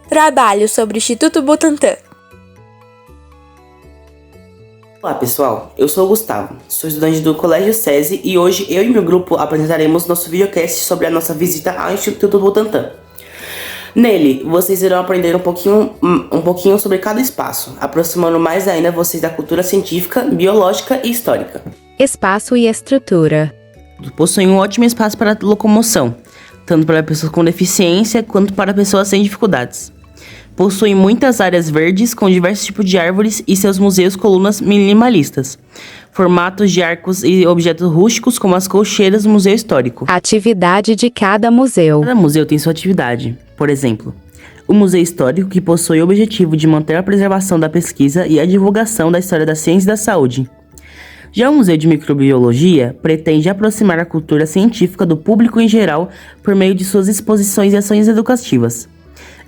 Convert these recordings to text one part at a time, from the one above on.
Trabalho sobre o Instituto Butantan. Olá pessoal, eu sou o Gustavo, sou estudante do Colégio SESI e hoje eu e meu grupo apresentaremos nosso videocast sobre a nossa visita ao Instituto Butantan. Nele, vocês irão aprender um pouquinho sobre cada espaço, aproximando mais ainda vocês da cultura científica, biológica e histórica. Espaço e estrutura. Possui um ótimo espaço para locomoção, tanto para pessoas com deficiência quanto para pessoas sem dificuldades. Possui muitas áreas verdes com diversos tipos de árvores e seus museus colunas minimalistas. Formatos de arcos e objetos rústicos como as colcheiras do Museu Histórico. Atividade de cada museu. Cada museu tem sua atividade. Por exemplo, o Museu Histórico, que possui o objetivo de manter a preservação da pesquisa e a divulgação da história da ciência e da saúde. Já o Museu de Microbiologia pretende aproximar a cultura científica do público em geral por meio de suas exposições e ações educativas.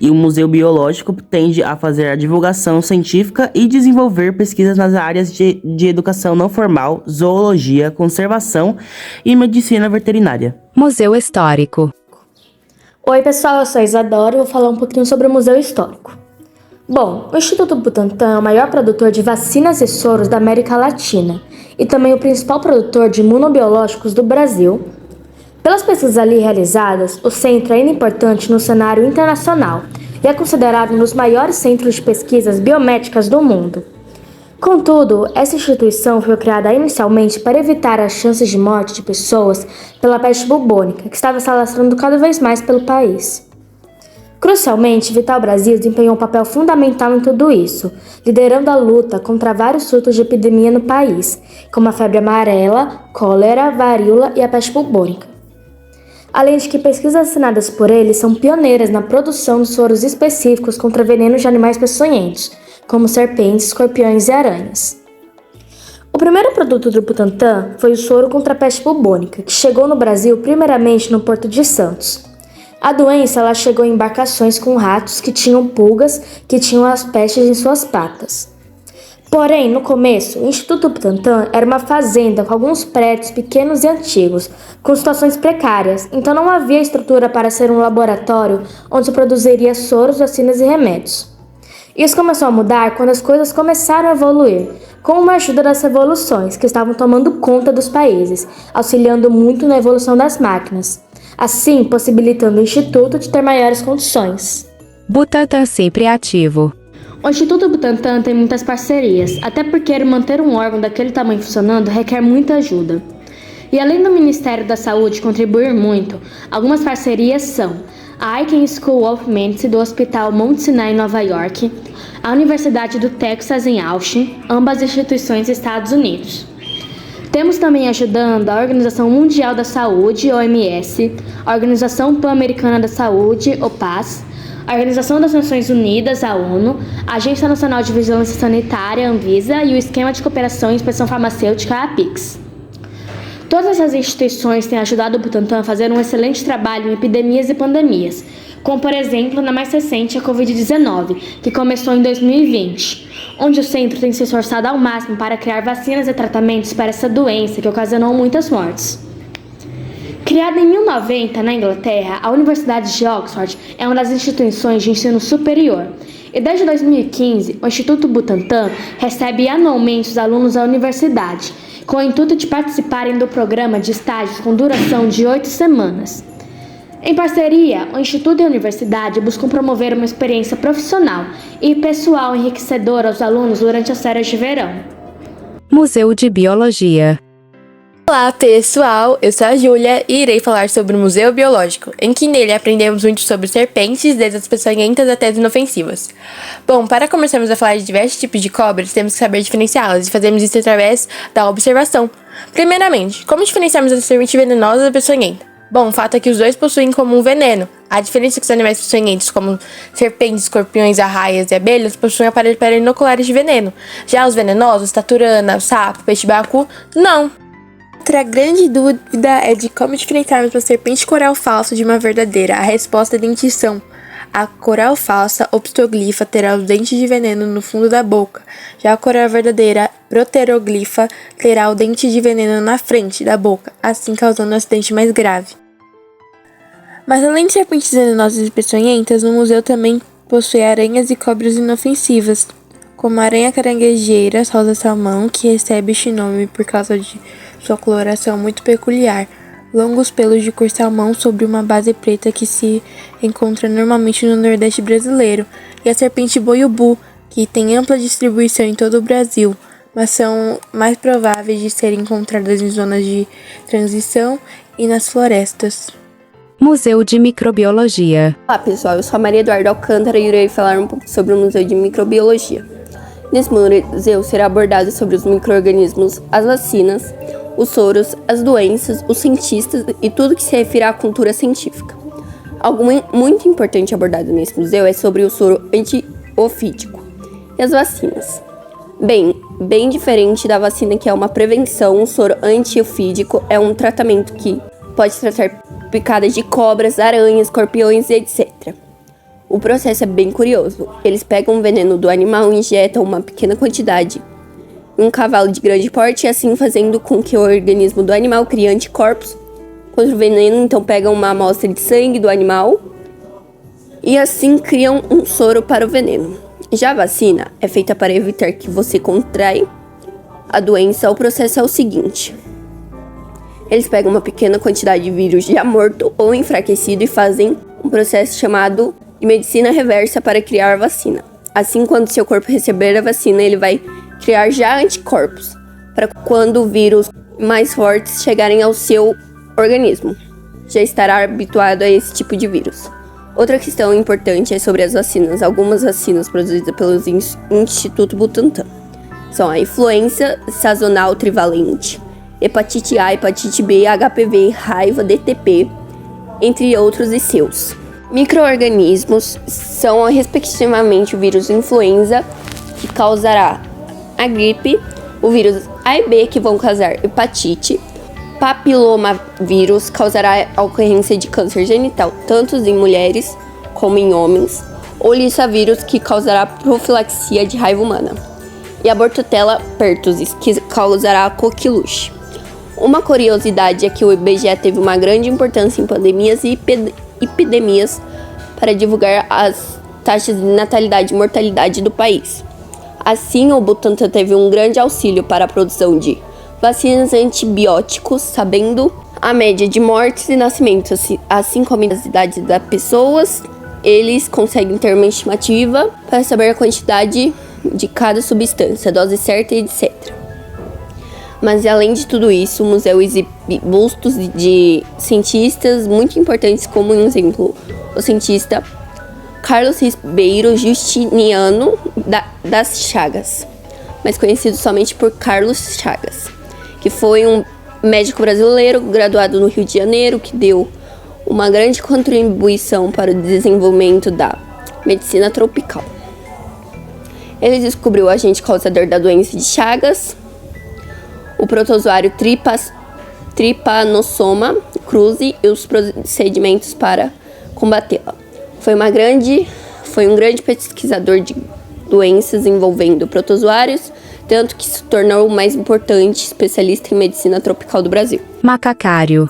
E o Museu Biológico tende a fazer a divulgação científica e desenvolver pesquisas nas áreas de educação não formal, zoologia, conservação e medicina veterinária. Museu Histórico. Oi pessoal, eu sou a Isadora e vou falar um pouquinho sobre o Museu Histórico. Bom, o Instituto Butantan é o maior produtor de vacinas e soros da América Latina e também o principal produtor de imunobiológicos do Brasil. Pelas pesquisas ali realizadas, o centro é ainda importante no cenário internacional e é considerado um dos maiores centros de pesquisas biomédicas do mundo. Contudo, essa instituição foi criada inicialmente para evitar as chances de morte de pessoas pela peste bubônica, que estava se alastrando cada vez mais pelo país. Crucialmente, Vital Brasil desempenhou um papel fundamental em tudo isso, liderando a luta contra vários surtos de epidemia no país, como a febre amarela, cólera, varíola e a peste bubônica. Além de que pesquisas assinadas por ele são pioneiras na produção de soros específicos contra venenos de animais peçonhentos, como serpentes, escorpiões e aranhas. O primeiro produto do Butantan foi o soro contra a peste bubônica, que chegou no Brasil primeiramente no Porto de Santos. A doença ela chegou em embarcações com ratos que tinham pulgas que tinham as pestes em suas patas. Porém, no começo, o Instituto Butantan era uma fazenda com alguns prédios pequenos e antigos, com situações precárias, então não havia estrutura para ser um laboratório onde se produziria soros, vacinas e remédios. Isso começou a mudar quando as coisas começaram a evoluir, com uma ajuda das revoluções que estavam tomando conta dos países, auxiliando muito na evolução das máquinas, assim possibilitando o Instituto de ter maiores condições. Butantan sempre ativo. O Instituto Butantan tem muitas parcerias, até porque manter um órgão daquele tamanho funcionando requer muita ajuda. E além do Ministério da Saúde contribuir muito, algumas parcerias são a Icahn School of Medicine do Hospital Mount Sinai em Nova York, a Universidade do Texas em Austin, ambas instituições dos Estados Unidos. Temos também ajudando a Organização Mundial da Saúde, OMS, a Organização Pan-Americana da Saúde, OPAS, a Organização das Nações Unidas, a ONU, a Agência Nacional de Vigilância Sanitária, a Anvisa, e o Esquema de Cooperação e Inspeção Farmacêutica, a APIX. Todas essas instituições têm ajudado o Butantan a fazer um excelente trabalho em epidemias e pandemias, como por exemplo na mais recente a Covid-19, que começou em 2020, onde o centro tem se esforçado ao máximo para criar vacinas e tratamentos para essa doença que ocasionou muitas mortes. Criada em 1090 na Inglaterra, a Universidade de Oxford é uma das instituições de ensino superior. E desde 2015, o Instituto Butantan recebe anualmente os alunos da universidade, com o intuito de participarem do programa de estágios com duração de 8 semanas. Em parceria, o Instituto e a Universidade buscam promover uma experiência profissional e pessoal enriquecedora aos alunos durante as férias de verão. Museu de Biologia. Olá pessoal, eu sou a Júlia e irei falar sobre o Museu Biológico, em que nele aprendemos muito sobre serpentes, desde as peçonhentas até as inofensivas. Bom, para começarmos a falar de diversos tipos de cobras, temos que saber diferenciá-las e fazemos isso através da observação. Primeiramente, como diferenciarmos a serpente venenosa da peçonhenta? Bom, o fato é que os dois possuem em comum veneno. A diferença é que os animais peçonhentos, como serpentes, escorpiões, arraias e abelhas, possuem aparelhos inoculares de veneno. Já os venenosos, taturana, sapo, peixe-bacu, não. Outra grande dúvida é de como diferenciarmos uma serpente coral falsa de uma verdadeira. A resposta é dentição. A coral falsa, optoglifa, terá os dentes de veneno no fundo da boca. Já a coral verdadeira, proteroglifa, terá o dente de veneno na frente da boca, assim causando um acidente mais grave. Mas além de serpentes venenosas e peçonhentas, no museu também possui aranhas e cobras inofensivas, como a aranha caranguejeira rosa-salmão, que recebe este nome por causa de sua coloração muito peculiar, longos pelos de cor salmão sobre uma base preta que se encontra normalmente no Nordeste brasileiro, e a serpente boiubu, que tem ampla distribuição em todo o Brasil, mas são mais prováveis de serem encontradas em zonas de transição e nas florestas. Museu de Microbiologia. Olá pessoal, eu sou a Maria Eduarda Alcântara e irei falar um pouco sobre o Museu de Microbiologia. Nesse museu será abordado sobre os micro-organismos, as vacinas, os soros, as doenças, os cientistas e tudo que se refere à cultura científica. Algo muito importante abordado nesse museu é sobre o soro antiofídico e as vacinas. Bem diferente da vacina, que é uma prevenção, o soro antiofídico é um tratamento que pode tratar picadas de cobras, aranhas, escorpiões e etc. O processo é bem curioso. Eles pegam o veneno do animal e injetam uma pequena quantidade em um cavalo de grande porte, assim fazendo com que o organismo do animal crie anticorpos contra o veneno. Então pegam uma amostra de sangue do animal e assim criam um soro para o veneno. Já a vacina é feita para evitar que você contraia a doença. O processo é o seguinte: eles pegam uma pequena quantidade de vírus já morto ou enfraquecido e fazem um processo chamado de medicina reversa para criar a vacina. Assim, quando seu corpo receber a vacina, ele vai criar já anticorpos para quando vírus mais fortes chegarem ao seu organismo. Já estará habituado a esse tipo de vírus. Outra questão importante é sobre as vacinas. Algumas vacinas produzidas pelo Instituto Butantan são a influenza sazonal trivalente, hepatite A, hepatite B, HPV, raiva, DTP, entre outros e seus. Micro-organismos são respectivamente o vírus influenza, que causará a gripe, o vírus A e B, que vão causar hepatite, papilomavírus causará a ocorrência de câncer genital, tanto em mulheres como em homens, ou lissavírus, que causará profilaxia de raiva humana, e a Bordetella pertussis, que causará a coqueluche. Uma curiosidade é que o IBGE teve uma grande importância em pandemias e epidemias para divulgar as taxas de natalidade e mortalidade do país. Assim, o Butantan teve um grande auxílio para a produção de vacinas antibióticos, sabendo a média de mortes e nascimentos, assim como as idades das pessoas. Eles conseguem ter uma estimativa para saber a quantidade de cada substância, a dose certa e etc. Mas além de tudo isso, o museu exibe bustos de cientistas muito importantes, como, por exemplo, o cientista Carlos Ribeiro Justiniano das Chagas, mais conhecido somente por Carlos Chagas, que foi um médico brasileiro graduado no Rio de Janeiro, que deu uma grande contribuição para o desenvolvimento da medicina tropical. Ele descobriu o agente causador da doença de Chagas, o protozoário Trypanosoma cruzi, e os procedimentos para combatê-la. Foi um grande pesquisador de doenças envolvendo protozoários, tanto que se tornou o mais importante especialista em medicina tropical do Brasil. Macacário.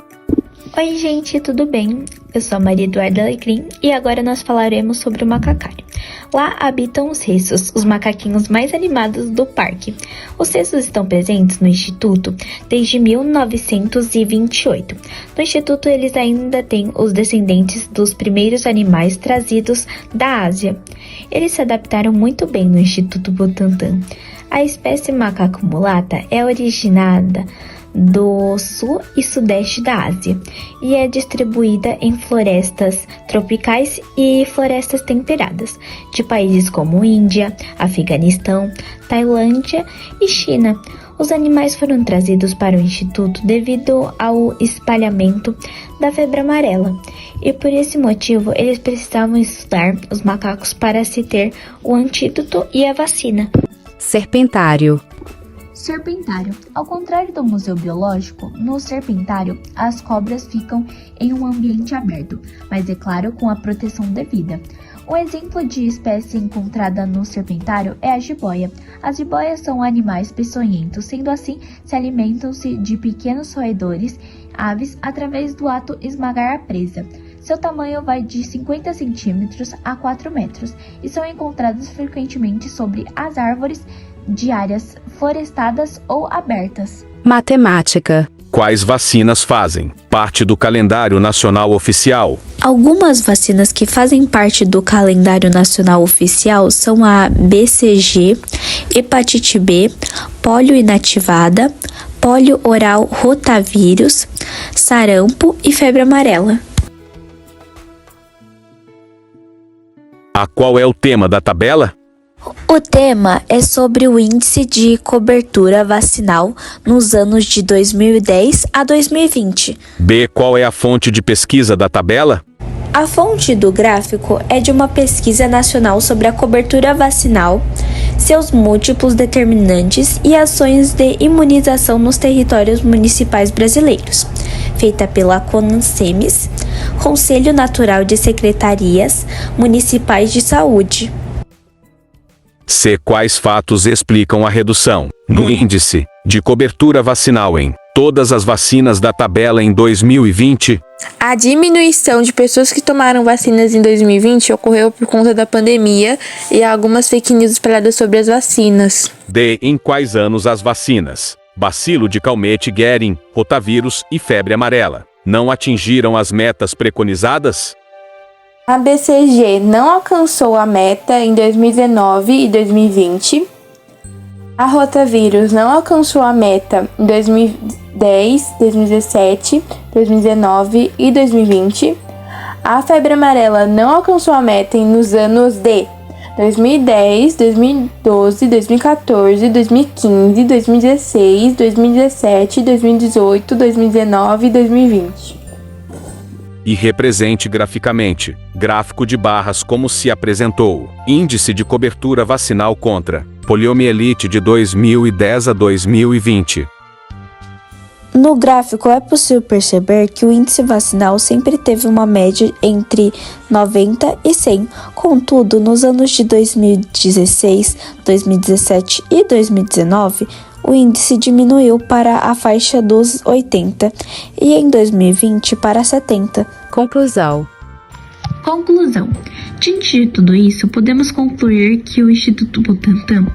Oi gente, tudo bem? Eu sou a Maria Eduarda Alecrim e agora nós falaremos sobre o macacário. Lá habitam os ressos, os macaquinhos mais animados do parque. Os ressos estão presentes no Instituto desde 1928. No Instituto eles ainda têm os descendentes dos primeiros animais trazidos da Ásia. Eles se adaptaram muito bem no Instituto Butantan. A espécie macaco mulata é originada do sul e sudeste da Ásia e é distribuída em florestas tropicais e florestas temperadas de países como Índia, Afeganistão, Tailândia e China. Os animais foram trazidos para o Instituto devido ao espalhamento da febre amarela e por esse motivo eles precisavam estudar os macacos para se ter o antídoto e a vacina. Serpentário. Serpentário. Ao contrário do Museu Biológico, no serpentário as cobras ficam em um ambiente aberto, mas é claro com a proteção devida. Um exemplo de espécie encontrada no serpentário é a jiboia. As jiboias são animais peçonhentos, sendo assim, se alimentam-se de pequenos roedores, aves, através do ato esmagar a presa. Seu tamanho vai de 50 centímetros a 4 metros e são encontrados frequentemente sobre as árvores de áreas florestadas ou abertas. Matemática. Quais vacinas fazem parte do calendário nacional oficial? Algumas vacinas que fazem parte do calendário nacional oficial são a BCG, hepatite B, polio inativada, polio oral rotavírus, sarampo e febre amarela. Qual é o tema da tabela? O tema é sobre o índice de cobertura vacinal nos anos de 2010 a 2020. B. Qual é a fonte de pesquisa da tabela? A fonte do gráfico é de uma pesquisa nacional sobre a cobertura vacinal, seus múltiplos determinantes e ações de imunização nos territórios municipais brasileiros, feita pela CONSEMES, Conselho Natural de Secretarias Municipais de Saúde. C. Quais fatos explicam a redução no índice de cobertura vacinal em todas as vacinas da tabela em 2020? A diminuição de pessoas que tomaram vacinas em 2020 ocorreu por conta da pandemia e algumas fake news espalhadas sobre as vacinas. D. Em quais anos as vacinas bacilo de Calmette-Guerin, rotavírus e febre amarela não atingiram as metas preconizadas? A BCG não alcançou a meta em 2019 e 2020. A rotavírus não alcançou a meta em 2010, 2017, 2019 e 2020. A febre amarela não alcançou a meta nos anos de 2010, 2012, 2014, 2015, 2016, 2017, 2018, 2019 e 2020. E represente graficamente, gráfico de barras como se apresentou, índice de cobertura vacinal contra poliomielite de 2010 a 2020. No gráfico é possível perceber que o índice vacinal sempre teve uma média entre 90 e 100. Contudo, nos anos de 2016, 2017 e 2019, o índice diminuiu para a faixa dos 80 e em 2020 para 70. Conclusão. Diante de tudo isso, podemos concluir que o Instituto Butantan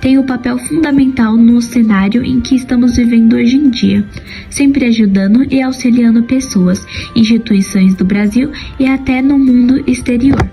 tem um papel fundamental no cenário em que estamos vivendo hoje em dia, sempre ajudando e auxiliando pessoas, instituições do Brasil e até no mundo exterior.